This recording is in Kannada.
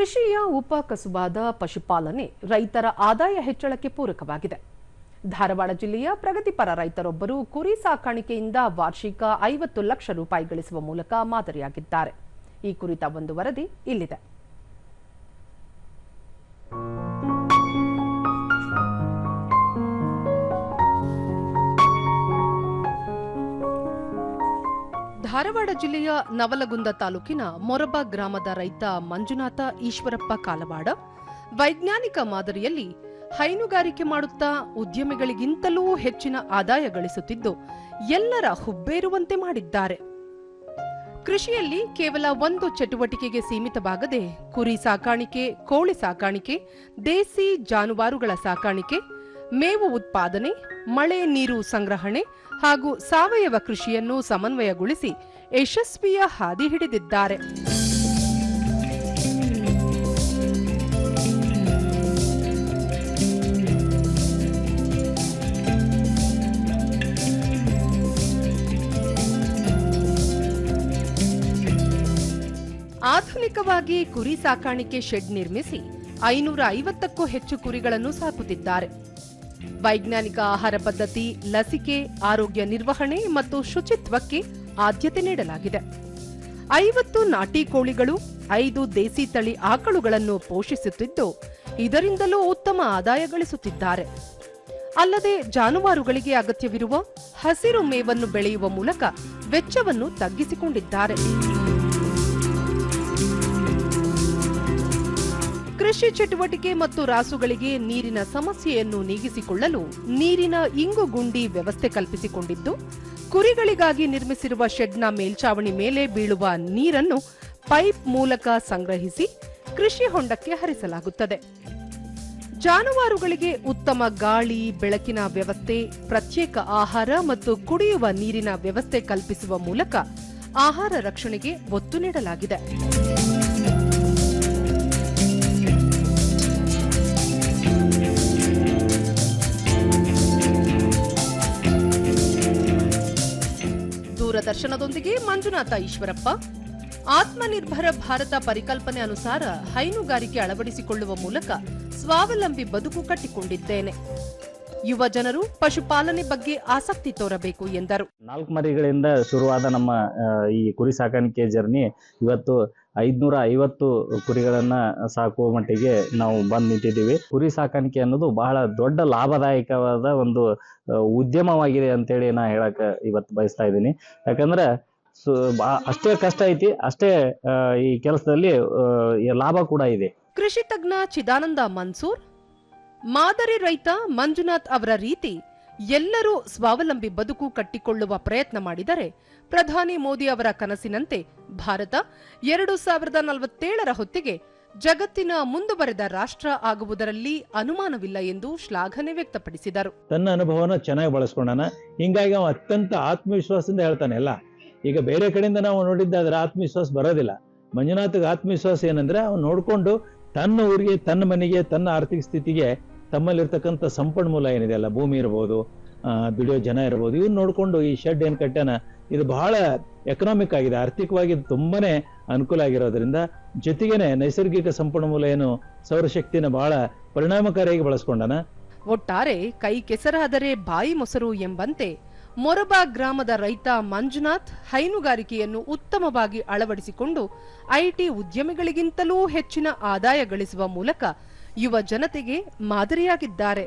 ಕೃಷಿಯ ಉಪಕಸುಬಾದ ಪಶುಪಾಲನೆ ರೈತರ ಆದಾಯ ಹೆಚ್ಚಳಕ್ಕೆ ಪೂರಕವಾಗಿದೆ. ಧಾರವಾಡ ಜಿಲ್ಲೆಯ ಪ್ರಗತಿಪರ ರೈತರೊಬ್ಬರು ಕುರಿ ಸಾಕಾಣಿಕೆಯಿಂದ ವಾರ್ಷಿಕ 50 ಲಕ್ಷ ರೂಪಾಯಿ ಗಳಿಸುವ ಮೂಲಕ ಮಾದರಿಯಾಗಿದ್ದಾರೆ. ಈ ಕುರಿತ ಒಂದು ವರದಿ ಇಲ್ಲಿದೆ. ಧಾರವಾಡ ಜಿಲ್ಲೆಯ ನವಲಗುಂದ ತಾಲೂಕಿನ ಮೊರಬ ಗ್ರಾಮದ ರೈತ ಮಂಜುನಾಥ ಈಶ್ವರಪ್ಪ ಕಾಲವಾಡ ವೈಜ್ಞಾನಿಕ ಮಾದರಿಯಲ್ಲಿ ಹೈನುಗಾರಿಕೆ ಮಾಡುತ್ತಾ ಉದ್ಯಮಿಗಳಿಗಿಂತಲೂ ಹೆಚ್ಚಿನ ಆದಾಯ ಗಳಿಸುತ್ತಿದ್ದು ಎಲ್ಲರ ಹುಬ್ಬೇರುವಂತೆ ಮಾಡಿದ್ದಾರೆ. ಕೃಷಿಯಲ್ಲಿ ಕೇವಲ ಒಂದು ಚಟುವಟಿಕೆಗೆ ಸೀಮಿತವಾಗದೆ ಕುರಿ ಸಾಕಾಣಿಕೆ, ಕೋಳಿ ಸಾಕಾಣಿಕೆ, ದೇಸಿ ಜಾನುವಾರುಗಳ ಸಾಕಾಣಿಕೆ, ಮೇವು ಉತ್ಪಾದನೆ, ಮಳೆ ನೀರು ಸಂಗ್ರಹಣೆ ಹಾಗೂ ಸಾವಯವ ಕೃಷಿಯನ್ನು ಸಮನ್ವಯಗೊಳಿಸಿ ಯಶಸ್ವಿಯ ಹಾದಿ ಹಿಡಿದಿದ್ದಾರೆ. ಆಧುನಿಕವಾಗಿ ಕುರಿ ಸಾಕಾಣಿಕೆ ಶೆಡ್ ನಿರ್ಮಿಸಿ 550ಕ್ಕೂ ಹೆಚ್ಚು ಕುರಿಗಳನ್ನು ಸಾಕುತ್ತಿದ್ದಾರೆ. ವೈಜ್ಞಾನಿಕ ಆಹಾರ ಪದ್ಧತಿ, ಲಸಿಕೆ, ಆರೋಗ್ಯ ನಿರ್ವಹಣೆ ಮತ್ತು ಶುಚಿತ್ವಕ್ಕೆ ಆದ್ಯತೆ ನೀಡಲಾಗಿದೆ. 50 ನಾಟಿ ಕೋಳಿಗಳು, 5 ದೇಸಿ ತಳಿ ಆಕಳುಗಳನ್ನು ಪೋಷಿಸುತ್ತಿದ್ದು ಇದರಿಂದಲೂ ಉತ್ತಮ ಆದಾಯ ಗಳಿಸುತ್ತಿದ್ದಾರೆ. ಅಲ್ಲದೆ ಜಾನುವಾರುಗಳಿಗೆ ಅಗತ್ಯವಿರುವ ಹಸಿರು ಮೇವನ್ನು ಬೆಳೆಯುವ ಮೂಲಕ ವೆಚ್ಚವನ್ನು ತಗ್ಗಿಸಿಕೊಂಡಿದ್ದಾರೆ. ಕೃಷಿ ಚಟುವಟಿಕೆ ಮತ್ತು ರಾಸುಗಳಿಗೆ ನೀರಿನ ಸಮಸ್ಯೆಯನ್ನು ನೀಗಿಸಿಕೊಳ್ಳಲು ನೀರಿನ ಇಂಗು ಗುಂಡಿ ವ್ಯವಸ್ಥೆ ಕಲ್ಪಿಸಿಕೊಂಡಿದ್ದು, ಕುರಿಗಳಿಗಾಗಿ ನಿರ್ಮಿಸಿರುವ ಶೆಡ್ನ ಮೇಲ್ಚಾವಣಿ ಮೇಲೆ ಬೀಳುವ ನೀರನ್ನು ಪೈಪ್ ಮೂಲಕ ಸಂಗ್ರಹಿಸಿ ಕೃಷಿ ಹೊಂಡಕ್ಕೆ ಹರಿಸಲಾಗುತ್ತದೆ. ಜಾನುವಾರುಗಳಿಗೆ ಉತ್ತಮ ಗಾಳಿ, ಬೆಳಕಿನ ವ್ಯವಸ್ಥೆ, ಪ್ರತ್ಯೇಕ ಆಹಾರ ಮತ್ತು ಕುಡಿಯುವ ನೀರಿನ ವ್ಯವಸ್ಥೆ ಕಲ್ಪಿಸುವ ಮೂಲಕ ಆಹಾರ ರಕ್ಷಣೆಗೆ ಒತ್ತು ನೀಡಲಾಗಿದೆ. ದೂರದರ್ಶನದೊಂದಿಗೆ ಮಂಜುನಾಥ ಈಶ್ವರಪ್ಪ, ಆತ್ಮನಿರ್ಭರ ಭಾರತ ಪರಿಕಲ್ಪನೆ ಅನುಸಾರ ಹೈನುಗಾರಿಕೆ ಅಳವಡಿಸಿಕೊಳ್ಳುವ ಮೂಲಕ ಸ್ವಾವಲಂಬಿ ಬದುಕು ಕಟ್ಟಿಕೊಂಡಿದ್ದೇನೆ. ಯುವ ಜನರು ಪಶುಪಾಲನೆ ಬಗ್ಗೆ ಆಸಕ್ತಿ ತೋರಬೇಕು ಎಂದರು. 4 ಮರಿಗಳಿಂದ ಶುರುವಾದ ನಮ್ಮ ಈ ಕುರಿ ಸಾಕಾಣಿಕೆ ಜರ್ನಿ ಇವತ್ತು 550 ಕುರಿಗಳನ್ನ ಸಾಕುವ ಮಟ್ಟಿಗೆ ನಾವು ಬಂದು ನಿಂತಿದ್ದೀವಿ. ಕುರಿ ಸಾಕಾಣಿಕೆ ಅನ್ನೋದು ಬಹಳ ದೊಡ್ಡ ಲಾಭದಾಯಕವಾದ ಒಂದು ಉದ್ಯಮವಾಗಿದೆ ಅಂತೇಳಿ ನಾ ಹೇಳಕ್ ಇವತ್ತು ಬಯಸ್ತಾ ಇದ್ದೀನಿ. ಯಾಕಂದ್ರೆ ಅಷ್ಟೇ ಕಷ್ಟ ಐತಿ, ಅಷ್ಟೇ ಈ ಕೆಲಸದಲ್ಲಿ ಲಾಭ ಕೂಡ ಇದೆ. ಕೃಷಿ ತಜ್ಞ ಚಿದಾನಂದ ಮನ್ಸೂರ್, ಮಾದರಿ ರೈತ ಮಂಜುನಾಥ್ ಅವರ ರೀತಿ ಎಲ್ಲರೂ ಸ್ವಾವಲಂಬಿ ಬದುಕು ಕಟ್ಟಿಕೊಳ್ಳುವ ಪ್ರಯತ್ನ ಮಾಡಿದರೆ ಪ್ರಧಾನಿ ಮೋದಿ ಅವರ ಕನಸಿನಂತೆ ಭಾರತ 2047ರ ಹೊತ್ತಿಗೆ ಜಗತ್ತಿನ ಮುಂದುವರೆದ ರಾಷ್ಟ್ರ ಆಗುವುದರಲ್ಲಿ ಅನುಮಾನವಿಲ್ಲ ಎಂದು ಶ್ಲಾಘನೆ ವ್ಯಕ್ತಪಡಿಸಿದರು. ತನ್ನ ಅನುಭವನ ಚೆನ್ನಾಗಿ ಬಳಸ್ಕೊಂಡಾನ, ಹಿಂಗಾಗಿ ಅವ ಅತ್ಯಂತ ಆತ್ಮವಿಶ್ವಾಸದಿಂದ ಹೇಳ್ತಾನೆ. ಎಲ್ಲ ಈಗ ಬೇರೆ ಕಡೆಯಿಂದ ನಾವು ನೋಡಿದ್ದಾದ್ರೆ ಆತ್ಮವಿಶ್ವಾಸ ಬರೋದಿಲ್ಲ. ಮಂಜುನಾಥ್ಗೆ ಆತ್ಮವಿಶ್ವಾಸ ಏನಂದ್ರೆ ಅವ್ನು ನೋಡ್ಕೊಂಡು ತನ್ನ ಊರಿಗೆ, ತನ್ನ ಮನೆಗೆ, ತನ್ನ ಆರ್ಥಿಕ ಸ್ಥಿತಿಗೆ ತಮ್ಮಲ್ಲಿರ್ತಕ್ಕಂಥ ಸಂಪನ್ಮೂಲ ಏನಿದೆ ಅಲ್ಲ, ಭೂಮಿ ಇರ್ಬೋದು, ದುಡಿಯೋ ಜನ ಇರ್ಬೋದು, ಇವ್ನು ನೋಡ್ಕೊಂಡು ಈ ಶೆಡ್ ಏನ್ ಕಟ್ಟಾನ ಇದು ಬಹಳ ಎಕನಾಮಿಕ್ ಆಗಿದೆ, ಆರ್ಥಿಕವಾಗಿ ತುಂಬಾನೇ ಅನುಕೂಲ ಆಗಿರೋದ್ರಿಂದ, ಜೊತೆಗೇನೆ ನೈಸರ್ಗಿಕ ಸಂಪನ್ಮೂಲ ಏನು ಸೌರಶಕ್ತಿನ ಬಹಳ ಪರಿಣಾಮಕಾರಿಯಾಗಿ ಬಳಸ್ಕೊಂಡಾನ. ಒಟ್ಟಾರೆ ಕೈ ಕೆಸರಾದರೆ ಬಾಯಿ ಮೊಸರು ಎಂಬಂತೆ ಮೊರಬಾ ಗ್ರಾಮದ ರೈತ ಮಂಜುನಾಥ್ ಹೈನುಗಾರಿಕೆಯನ್ನು ಉತ್ತಮವಾಗಿ ಅಳವಡಿಸಿಕೊಂಡು ಐಟಿ ಉದ್ಯಮಿಗಳಿಗಿಂತಲೂ ಹೆಚ್ಚಿನ ಆದಾಯ ಗಳಿಸುವ ಮೂಲಕ ಯುವ ಜನತೆಗೆ ಮಾದರಿಯಾಗಿದ್ದಾರೆ.